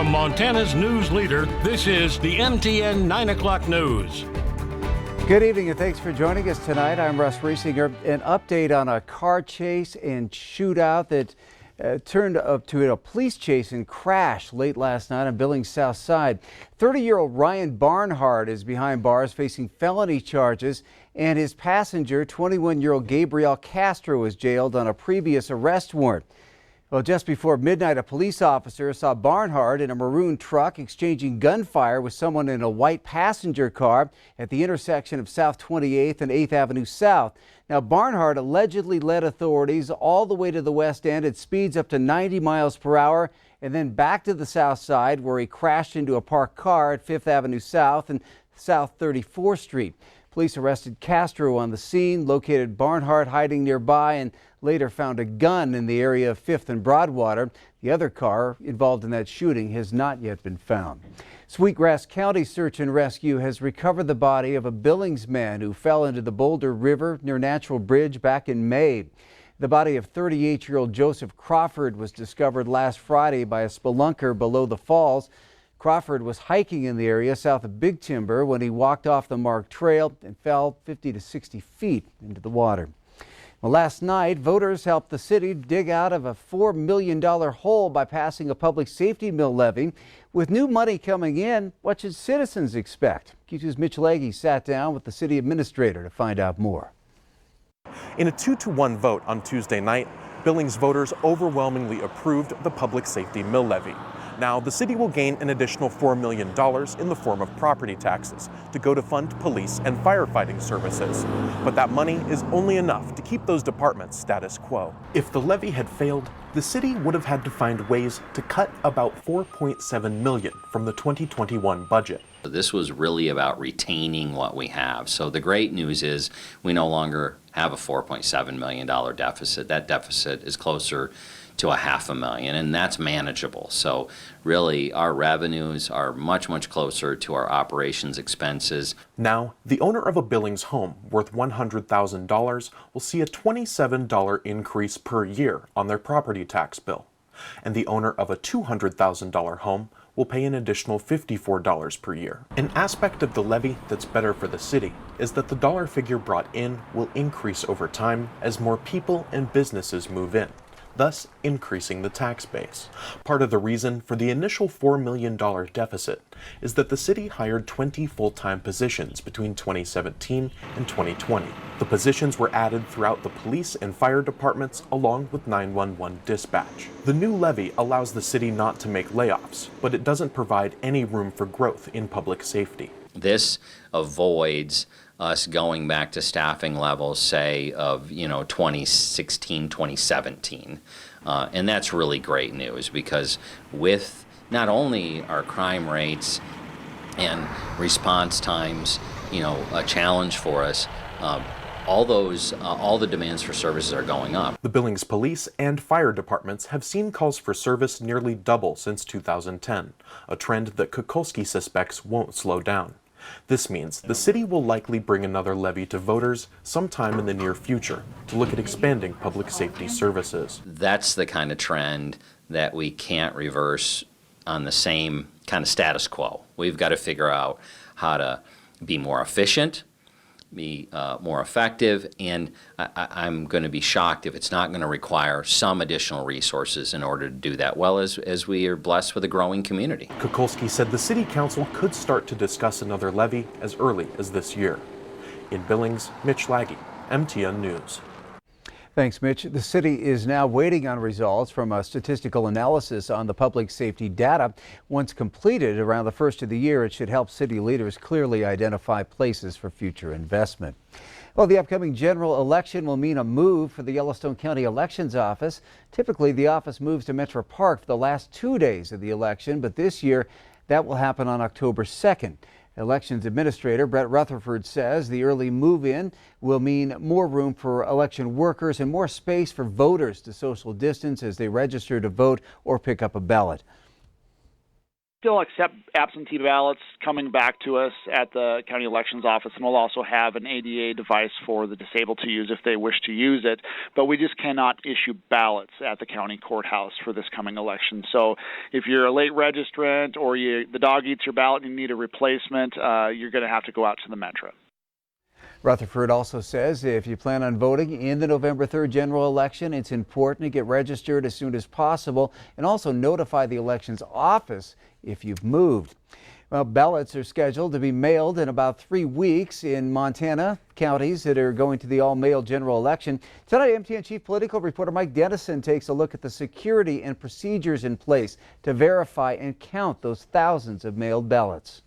From Montana's news leader, this is the MTN 9 o'clock news. Good evening and thanks for joining us tonight. I'm Russ Riesinger. An update on a car chase and shootout that turned up to a police chase and crash late last night on Billings South Side. 30-year-old Ryan Barnhart is behind bars facing felony charges, and his passenger, 21-year-old Gabriel Castro, is jailed on a previous arrest warrant. Well, just before midnight, a police officer saw Barnhart in a maroon truck exchanging gunfire with someone in a white passenger car at the intersection of South 28th and 8th Avenue South. Now, Barnhart allegedly led authorities all the way to the west end at speeds up to 90 miles per hour and then back to the south side, where he crashed into a parked car at 5th Avenue South and South 34th Street. Police arrested Castro on the scene, located Barnhart hiding nearby, and later found a gun in the area of 5th and Broadwater. The other car involved in that shooting has not yet been found. Sweetgrass County Search and Rescue has recovered the body of a Billings man who fell into the Boulder River near Natural Bridge back in May. The body of 38-year-old Joseph Crawford was discovered last Friday by a spelunker below the falls. Crawford was hiking in the area south of Big Timber when he walked off the marked trail and fell 50 to 60 feet into the water. Well, last night, voters helped the city dig out of a $4 million hole by passing a public safety mill levy. With new money coming in, what should citizens expect? Q2's Mitch Legge sat down with the city administrator to find out more. In a 2-to-1 vote on Tuesday night, Billings voters overwhelmingly approved the public safety mill levy. Now, the city will gain an additional $4 million in the form of property taxes to go to fund police and firefighting services. But that money is only enough to keep those departments status quo. If the levy had failed, the city would have had to find ways to cut about $4.7 million from the 2021 budget. This was really about retaining what we have. So the great news is we no longer have a $4.7 million deficit. That deficit is closer to a $500,000, and that's manageable. So really our revenues are much closer to our operations expenses. Now, the owner of a Billings home worth $100,000 will see a $27 increase per year on their property tax bill. And the owner of a $200,000 home will pay an additional $54 per year. An aspect of the levy that's better for the city is that the dollar figure brought in will increase over time as more people and businesses move in, thus increasing the tax base. Part of the reason for the initial $4 million deficit is that the city hired 20 full-time positions between 2017 and 2020. The positions were added throughout the police and fire departments along with 911 dispatch. The new levy allows the city not to make layoffs, but it doesn't provide any room for growth in public safety. This avoids us going back to staffing levels, say, of 2016, 2017. And that's really great news, because with not only our crime rates and response times, a challenge for us, all the demands for services are going up. The Billings police and fire departments have seen calls for service nearly double since 2010, a trend that Kukulski suspects won't slow down. This means the city will likely bring another levy to voters sometime in the near future to look at expanding public safety services. That's the kind of trend that we can't reverse on the same kind of status quo. We've got to figure out how to be more efficient, be more effective, and I'm going to be shocked if it's not going to require some additional resources in order to do that, well, as we are blessed with a growing community. Kukulski said the city council could start to discuss another levy as early as this year. In Billings, Mitch Legge, MTN News. Thanks, Mitch. The city is now waiting on results from a statistical analysis on the public safety data. Once completed around the first of the year, it should help city leaders clearly identify places for future investment. Well, the upcoming general election will mean a move for the Yellowstone County Elections Office. Typically, the office moves to Metro Park for the last 2 days of the election, but this year that will happen on October 2nd. Elections Administrator Brett Rutherford says the early move-in will mean more room for election workers and more space for voters to social distance as they register to vote or pick up a ballot. still accept absentee ballots coming back to us at the county elections office, and we'll also have an ADA device for the disabled to use if they wish to use it. But we just cannot issue ballots at the county courthouse for this coming election. So if you're a late registrant or the dog eats your ballot and you need a replacement, you're going to have to go out to the Metro. Rutherford also says if you plan on voting in the November 3rd general election, it's important to get registered as soon as possible and also notify the elections office if you've moved. Well, ballots are scheduled to be mailed in about 3 weeks in Montana counties that are going to the all-mail general election. Tonight, MTN Chief Political Reporter Mike Dennison takes a look at the security and procedures in place to verify and count those thousands of mailed ballots.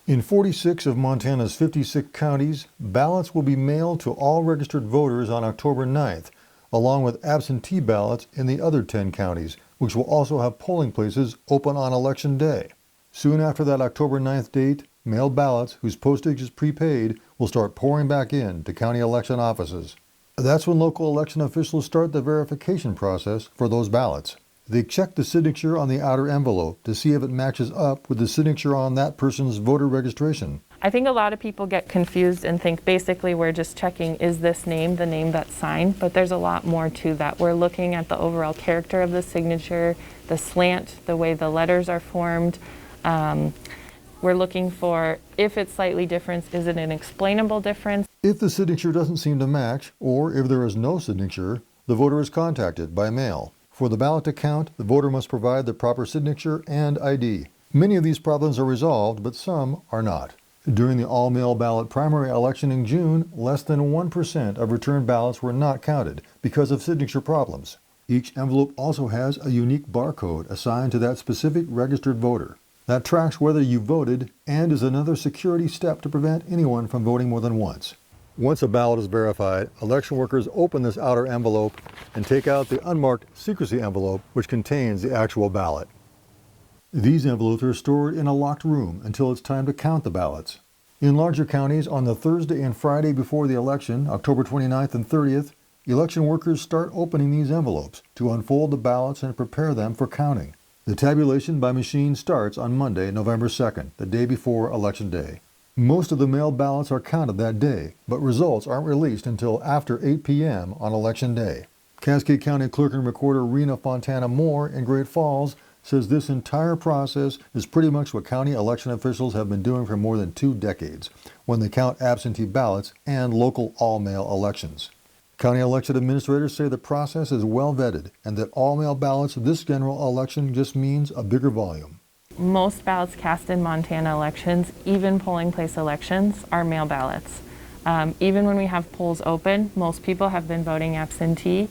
In 46 of Montana's 56 counties, ballots will be mailed to all registered voters on October 9th, along with absentee ballots in the other 10 counties, which will also have polling places open on Election Day. Soon after that October 9th date, mailed ballots whose postage is prepaid will start pouring back in to county election offices. That's when local election officials start the verification process for those ballots. They check the signature on the outer envelope to see if it matches up with the signature on that person's voter registration. I think a lot of people get confused and think basically we're just checking, is this name the name that's signed? But there's a lot more to that. We're looking at the overall character of the signature, the slant, the way the letters are formed. We're looking for, if it's slightly different, is it an explainable difference? If the signature doesn't seem to match, or if there is no signature, the voter is contacted by mail. For the ballot to count, the voter must provide the proper signature and ID. Many of these problems are resolved, but some are not. During the all-mail ballot primary election in June, less than 1% of returned ballots were not counted because of signature problems. Each envelope also has a unique barcode assigned to that specific registered voter. That tracks whether you voted and is another security step to prevent anyone from voting more than once. Once a ballot is verified, election workers open this outer envelope and take out the unmarked secrecy envelope, which contains the actual ballot. These envelopes are stored in a locked room until it's time to count the ballots. In larger counties, on the Thursday and Friday before the election, October 29th and 30th, election workers start opening these envelopes to unfold the ballots and prepare them for counting. The tabulation by machine starts on Monday, November 2nd, the day before Election Day. Most of the mailed ballots are counted that day, but results aren't released until after 8 p.m. on Election Day. Cascade County Clerk and Recorder Rena Fontana Moore in Great Falls says this entire process is pretty much what county election officials have been doing for more than 2 decades when they count absentee ballots and local all-mail elections. County election administrators say the process is well vetted and that all-mail ballots this general election just means a bigger volume. Most ballots cast in Montana elections, even polling place elections, are mail ballots. Even when we have polls open, most people have been voting absentee.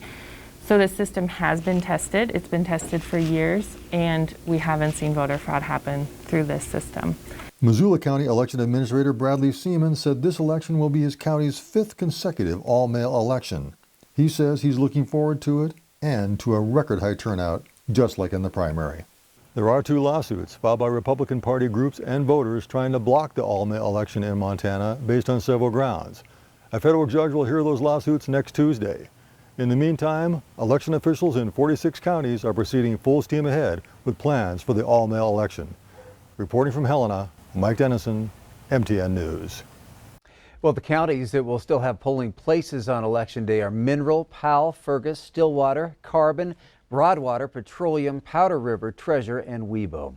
So the system has been tested. It's been tested for years, and we haven't seen voter fraud happen through this system. Missoula County Election Administrator Bradley Seaman said this election will be his county's 5th consecutive all-mail election. He says he's looking forward to it and to a record-high turnout, just like in the primary. There are 2 lawsuits filed by Republican Party groups and voters trying to block the all-mail election in Montana based on several grounds. A federal judge will hear those lawsuits next Tuesday. In the meantime, election officials in 46 counties are proceeding full steam ahead with plans for the all-mail election. Reporting from Helena, Mike Dennison, MTN News. Well, the counties that will still have polling places on Election Day are Mineral, Powell, Fergus, Stillwater, Carbon, Broadwater, Petroleum, Powder River, Treasure, and Webo.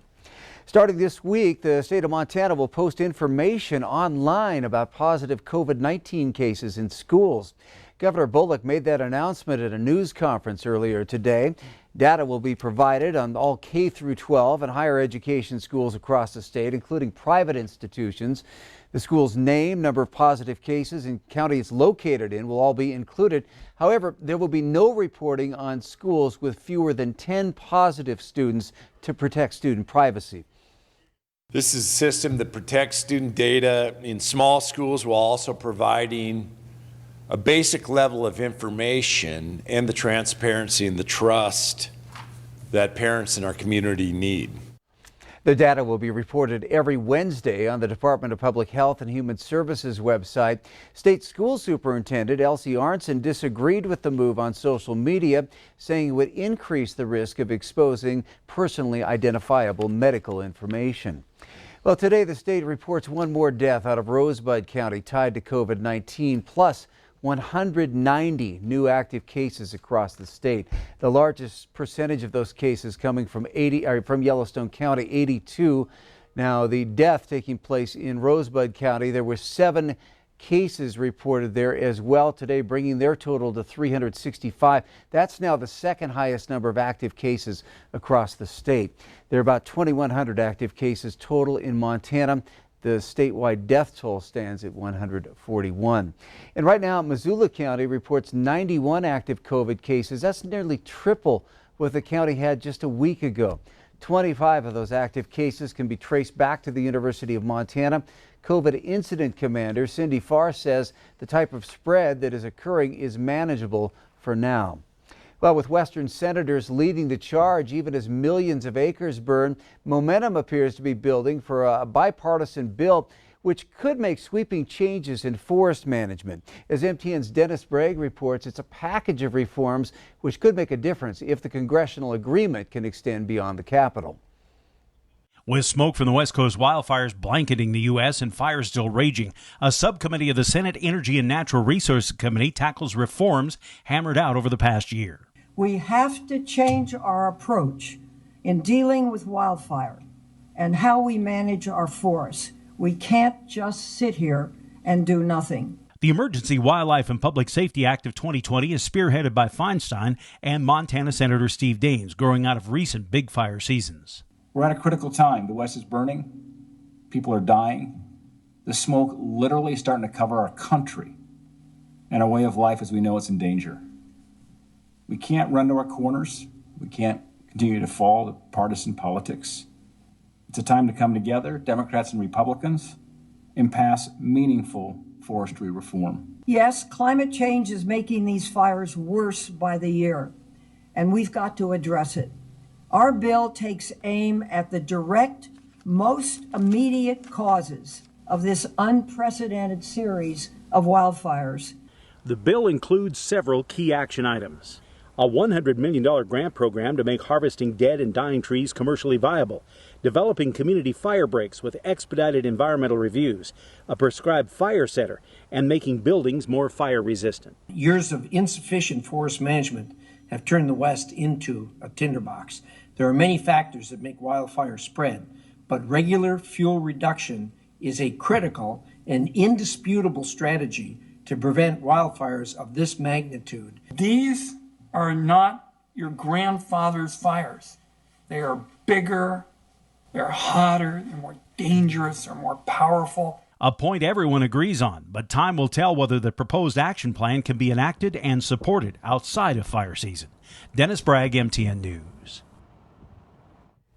Starting this week, the state of Montana will post information online about positive COVID-19 cases in schools. Governor Bullock made that announcement at a news conference earlier today. Data will be provided on all K through 12 and higher education schools across the state, including private institutions. The school's name, number of positive cases, and county it's located in will all be included. However, there will be no reporting on schools with fewer than 10 positive students to protect student privacy. This is a system that protects student data in small schools while also providing a basic level of information and the transparency and the trust that parents in our community need. The data will be reported every Wednesday on the Department of Public Health and Human Services website. State School Superintendent Elsie Arnson disagreed with the move on social media, saying it would increase the risk of exposing personally identifiable medical information. Well, today the state reports one more death out of Rosebud County tied to COVID-19, plus 190 new active cases across the state. The largest percentage of those cases coming from Yellowstone County, 82. Now, the death taking place in Rosebud County, there were 7 cases reported there as well today, bringing their total to 365. That's now the second highest number of active cases across the state. There are about 2,100 active cases total in Montana. The statewide death toll stands at 141. And right now, Missoula County reports 91 active COVID cases. That's nearly triple what the county had just a week ago. 25 of those active cases can be traced back to the University of Montana. COVID incident commander Cindy Farr says the type of spread that is occurring is manageable for now. Well, with Western senators leading the charge, even as millions of acres burn, momentum appears to be building for a bipartisan bill which could make sweeping changes in forest management. As MTN's Dennis Bragg reports, it's a package of reforms which could make a difference if the congressional agreement can extend beyond the Capitol. With smoke from the West Coast wildfires blanketing the U.S. and fires still raging, a subcommittee of the Senate Energy and Natural Resources Committee tackles reforms hammered out over the past year. We have to change our approach in dealing with wildfire and how we manage our forests. We can't just sit here and do nothing. The Emergency Wildlife and Public Safety Act of 2020 is spearheaded by Feinstein and Montana Senator Steve Daines, growing out of recent big fire seasons. We're at a critical time. The West is burning. People are dying. The smoke literally starting to cover our country and our way of life as we know it's in danger. We can't run to our corners. We can't continue to fall to partisan politics. It's a time to come together, Democrats and Republicans, and pass meaningful forestry reform. Yes, climate change is making these fires worse by the year, and we've got to address it. Our bill takes aim at the direct, most immediate causes of this unprecedented series of wildfires. The bill includes several key action items. A $100 million grant program to make harvesting dead and dying trees commercially viable, developing community fire breaks with expedited environmental reviews, a prescribed fire center, and making buildings more fire resistant. Years of insufficient forest management have turned the West into a tinderbox. There are many factors that make wildfire spread, but regular fuel reduction is a critical and indisputable strategy to prevent wildfires of this magnitude. These are not your grandfather's fires. They are bigger, they're hotter, they're more dangerous, they're more powerful. A point everyone agrees on, but time will tell whether the proposed action plan can be enacted and supported outside of fire season. Dennis Bragg, MTN News.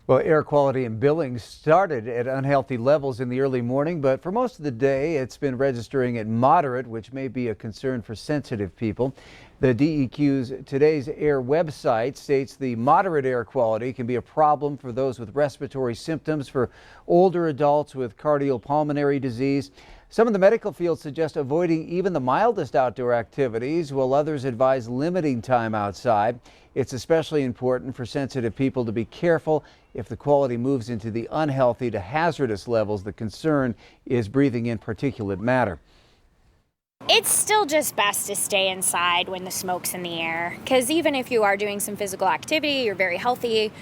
Well, air quality in Billings started at unhealthy levels in the early morning, but for most of the day it's been registering at moderate, which may be a concern for sensitive people. The DEQ's Today's Air website states the moderate air quality can be a problem for those with respiratory symptoms, for older adults with cardiopulmonary disease. Some in the medical field suggest avoiding even the mildest outdoor activities, while others advise limiting time outside. It's especially important for sensitive people to be careful if the quality moves into the unhealthy to hazardous levels. The concern is breathing in particulate matter. It's still just best to stay inside when the smoke's in the air, because even if you are doing some physical activity, you're very healthy,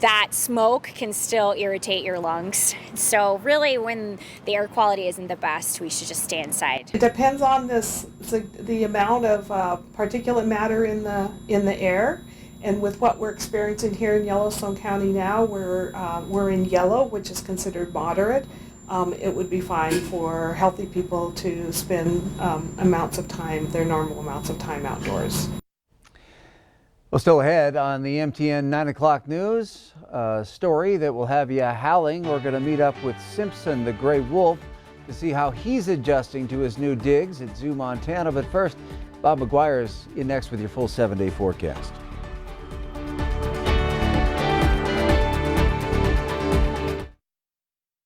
that smoke can still irritate your lungs. So really, when the air quality isn't the best, we should just stay inside. It depends on the amount of particulate matter in the air. And with what we're experiencing here in Yellowstone County now, we're in yellow, which is considered moderate. It would be fine for healthy people to spend their normal amounts of time outdoors. Well, still ahead on the MTN 9 o'clock news, a story that will have you howling. We're going to meet up with Simpson the Gray Wolf to see how he's adjusting to his new digs at Zoo Montana. But first, Bob McGuire is in next with your full 7-day forecast.